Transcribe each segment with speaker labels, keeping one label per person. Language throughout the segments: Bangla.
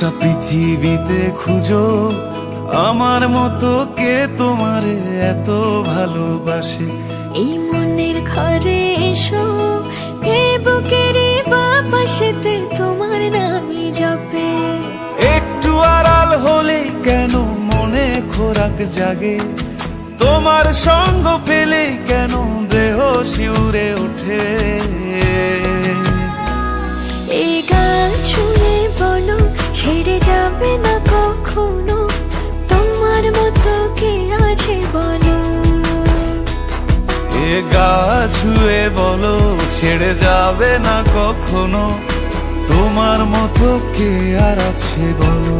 Speaker 1: গোটা পৃথিবীতে খুঁজো আমার মতো কে তোমারে এত ভালোবাসে।
Speaker 2: এই মনের ঘরে এসো, এ বুকের বাপাশেতে তোমার নামই জপে।
Speaker 1: একটু আড়াল হলে কেন মনে খোরাক জাগে, তোমার সঙ্গ পেলে কেন দেহ শিউরে ওঠে।
Speaker 2: এই গান ছুঁয়ে বলো ছেড়ে যাবে না কখনো, তোমার মতো কে আছে বলো।
Speaker 1: এ গা ছুঁয়ে বলো ছেড়ে যাবে না কখনো, তোমার মতো কে আর আছে বলো।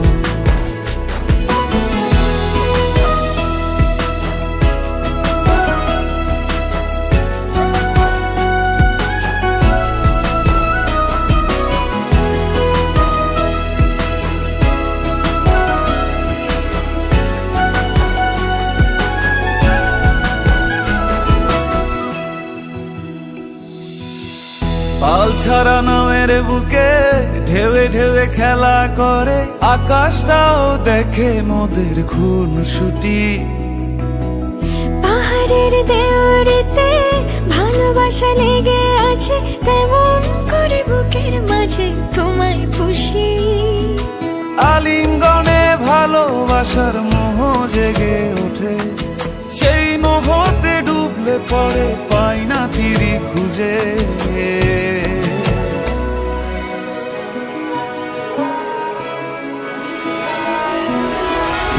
Speaker 1: পাল ছাড়া নামের বুকে ঢেউে ঢেউে খেলা করে, আকাশটাও দেখে মোদের খুনসুটি।
Speaker 2: পাহাড়ের দেওয়ারিতে ভালোবাসা লেগে আছে, তেমন করে বুকের মাঝে তোমায় পুষি।
Speaker 1: আলিঙ্গনে ভালোবাসার মোহ জেগে ওঠে, সেই মোহতে ডুবলে পড়ে পাই না তীরি খুঁজে।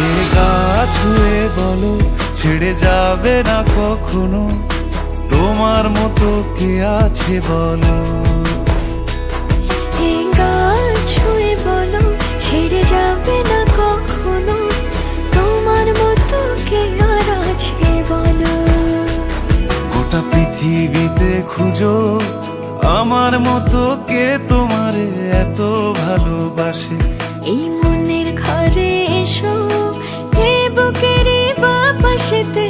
Speaker 1: এ গা ছুঁয়ে বলো ছেড়ে যাবে না কখনো, তোমার মতো কে আছে বলো।
Speaker 2: এ গা ছুঁয়ে বলো ছেড়ে যাবে না কখনো, তোমার মতো কে আর আছে বলো।
Speaker 1: গোটা পৃথিবীতে খুঁজো আমার মতো কে তোমারে এত ভালোবাসে।
Speaker 2: এই মনের ঘরে এসো, এ বুকের বাপাশেতে